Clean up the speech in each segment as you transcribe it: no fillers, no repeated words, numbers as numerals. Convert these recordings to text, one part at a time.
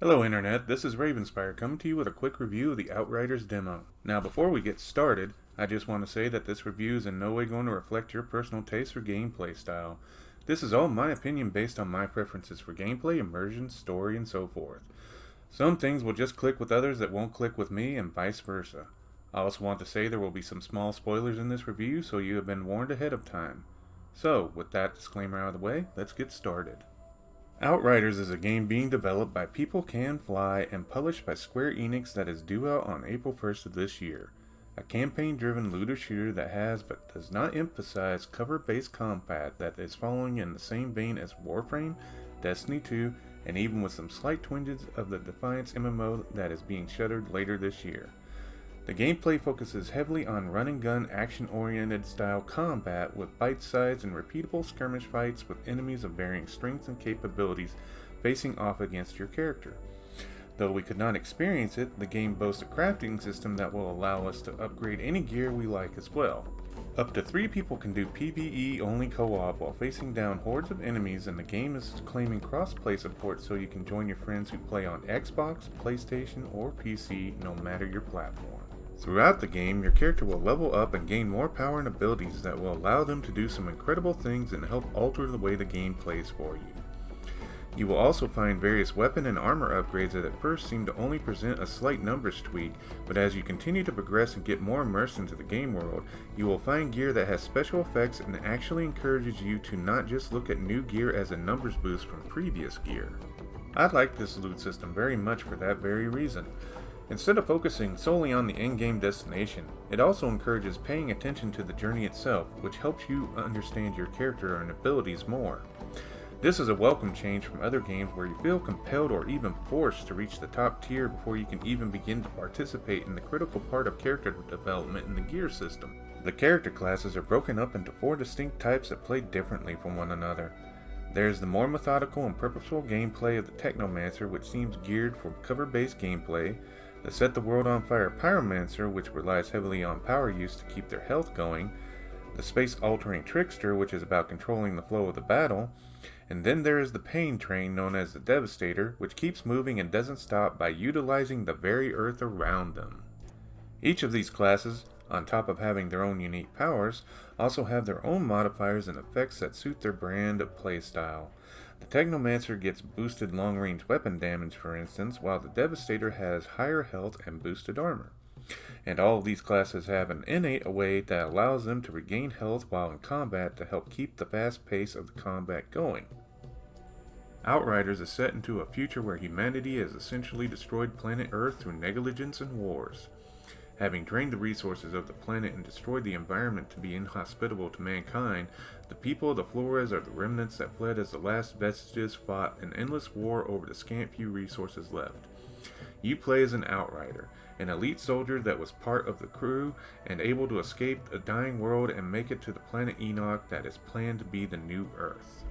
Hello Internet, this is Ravenspire coming to you with a quick review of the Outriders Demo. Now before we get started, I just want to say that this review is in no way going to reflect your personal taste or gameplay style. This is all my opinion based on my preferences for gameplay, immersion, story, and so forth. Some things will just click with others that won't click with me and vice versa. I also want to say there will be some small spoilers in this review, so you have been warned ahead of time. So, with that disclaimer out of the way, let's get started. Outriders is a game being developed by People Can Fly and published by Square Enix that is due out on April 1st of this year. A campaign-driven looter shooter that has but does not emphasize cover-based combat that is following in the same vein as Warframe, Destiny 2, and even with some slight twinges of the Defiance MMO that is being shuttered later this year. The gameplay focuses heavily on run-and-gun action-oriented style combat with bite-sized and repeatable skirmish fights with enemies of varying strengths and capabilities facing off against your character. Though we could not experience it, the game boasts a crafting system that will allow us to upgrade any gear we like as well. Up to 3 people can do PvE only co-op while facing down hordes of enemies, and the game is claiming cross-play support so you can join your friends who play on Xbox, PlayStation, or PC no matter your platform. Throughout the game, your character will level up and gain more power and abilities that will allow them to do some incredible things and help alter the way the game plays for you. You will also find various weapon and armor upgrades that at first seem to only present a slight numbers tweak, but as you continue to progress and get more immersed into the game world, you will find gear that has special effects and actually encourages you to not just look at new gear as a numbers boost from previous gear. I like this loot system very much for that very reason. Instead of focusing solely on the in-game destination, it also encourages paying attention to the journey itself, which helps you understand your character and abilities more. This is a welcome change from other games where you feel compelled or even forced to reach the top tier before you can even begin to participate in the critical part of character development in the gear system. The character classes are broken up into 4 distinct types that play differently from one another. There's the more methodical and purposeful gameplay of the Technomancer, which seems geared for cover-based gameplay, the Set the World on Fire Pyromancer, which relies heavily on power use to keep their health going, the Space-Altering Trickster, which is about controlling the flow of the battle, and then there is the Pain Train, known as the Devastator, which keeps moving and doesn't stop by utilizing the very earth around them. Each of these classes, on top of having their own unique powers, also have their own modifiers and effects that suit their brand of playstyle. The Technomancer gets boosted long-range weapon damage, for instance, while the Devastator has higher health and boosted armor. And all of these classes have an innate way that allows them to regain health while in combat to help keep the fast pace of the combat going. Outriders is set into a future where humanity has essentially destroyed planet Earth through negligence and wars. Having drained the resources of the planet and destroyed the environment to be inhospitable to mankind, the people of the Flores are the remnants that fled as the last vestiges fought an endless war over the scant few resources left. You play as an Outrider, an elite soldier that was part of the crew and able to escape a dying world and make it to the planet Enoch that is planned to be the new Earth.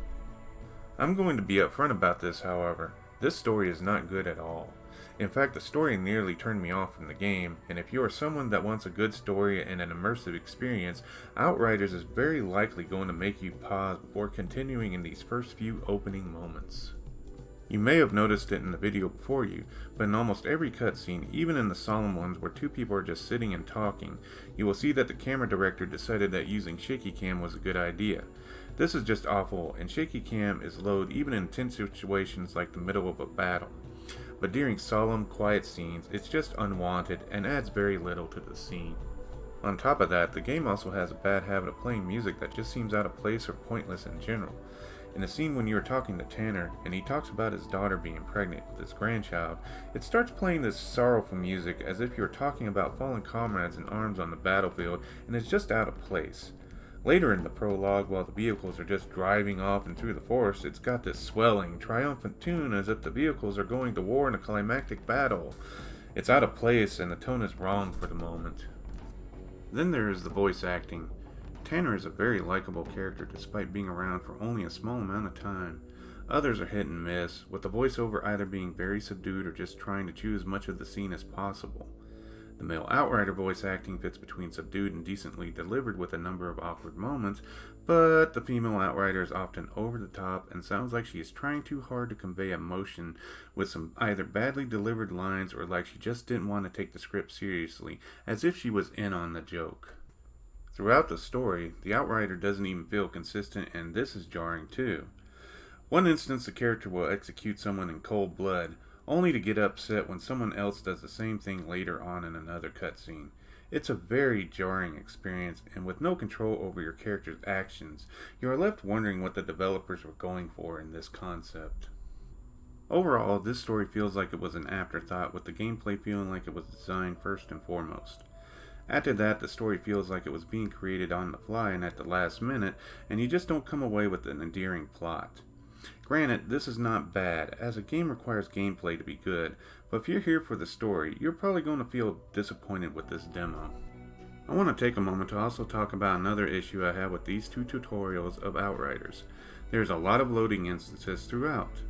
I'm going to be upfront about this, however. This story is not good at all. In fact, the story nearly turned me off from the game, and if you are someone that wants a good story and an immersive experience, Outriders is very likely going to make you pause before continuing in these first few opening moments. You may have noticed it in the video before you, but in almost every cutscene, even in the solemn ones where 2 people are just sitting and talking, you will see that the camera director decided that using shaky cam was a good idea. This is just awful, and shaky cam is low even in tense situations like the middle of a battle. But during solemn, quiet scenes, it's just unwanted and adds very little to the scene. On top of that, the game also has a bad habit of playing music that just seems out of place or pointless in general. In the scene when you are talking to Tanner, and he talks about his daughter being pregnant with his grandchild, it starts playing this sorrowful music as if you were talking about fallen comrades in arms on the battlefield, and it's just out of place. Later in the prologue, while the vehicles are just driving off and through the forest, it's got this swelling, triumphant tune as if the vehicles are going to war in a climactic battle. It's out of place and the tone is wrong for the moment. Then there is the voice acting. Tanner is a very likable character despite being around for only a small amount of time. Others are hit and miss, with the voiceover either being very subdued or just trying to chew as much of the scene as possible. The male Outrider voice acting fits between subdued and decently delivered with a number of awkward moments, but the female Outrider is often over the top and sounds like she is trying too hard to convey emotion with some either badly delivered lines or like she just didn't want to take the script seriously, as if she was in on the joke. Throughout the story, the Outrider doesn't even feel consistent, and this is jarring too. One instance, the character will execute someone in cold blood, only to get upset when someone else does the same thing later on in another cutscene. It's a very jarring experience, and with no control over your character's actions, you are left wondering what the developers were going for in this concept. Overall, this story feels like it was an afterthought, with the gameplay feeling like it was designed first and foremost. After that, the story feels like it was being created on the fly and at the last minute, and you just don't come away with an endearing plot. Granted, this is not bad, as a game requires gameplay to be good, but if you're here for the story, you're probably going to feel disappointed with this demo. I want to take a moment to also talk about another issue I have with these two tutorials of Outriders. There's a lot of loading instances throughout.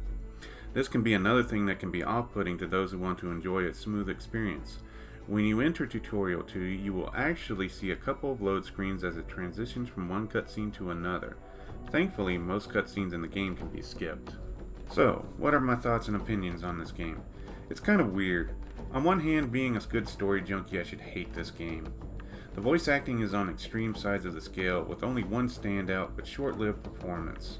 This can be another thing that can be off-putting to those who want to enjoy a smooth experience. When you enter Tutorial 2, you will actually see a couple of load screens as it transitions from one cutscene to another. Thankfully, most cutscenes in the game can be skipped. So, what are my thoughts and opinions on this game? It's kind of weird. On one hand, being a good story junkie, I should hate this game. The voice acting is on extreme sides of the scale, with only one standout but short-lived performance.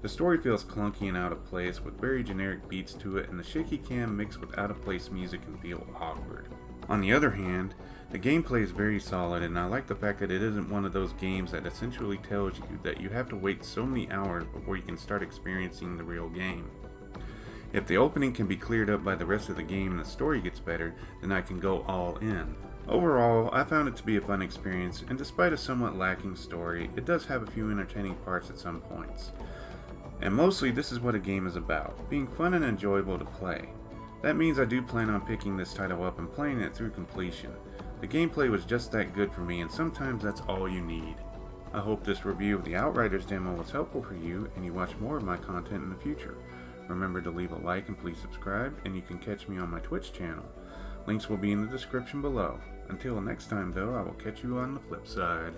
The story feels clunky and out of place, with very generic beats to it, and the shaky cam mixed with out-of-place music can feel awkward. On the other hand, the gameplay is very solid, and I like the fact that it isn't one of those games that essentially tells you that you have to wait so many hours before you can start experiencing the real game. If the opening can be cleared up by the rest of the game and the story gets better, then I can go all in. Overall, I found it to be a fun experience, and despite a somewhat lacking story, it does have a few entertaining parts at some points. And mostly this is what a game is about, being fun and enjoyable to play. That means I do plan on picking this title up and playing it through completion. The gameplay was just that good for me, and sometimes that's all you need. I hope this review of the Outriders demo was helpful for you and you watch more of my content in the future. Remember to leave a like and please subscribe, and you can catch me on my Twitch channel. Links will be in the description below. Until next time though, I will catch you on the flip side.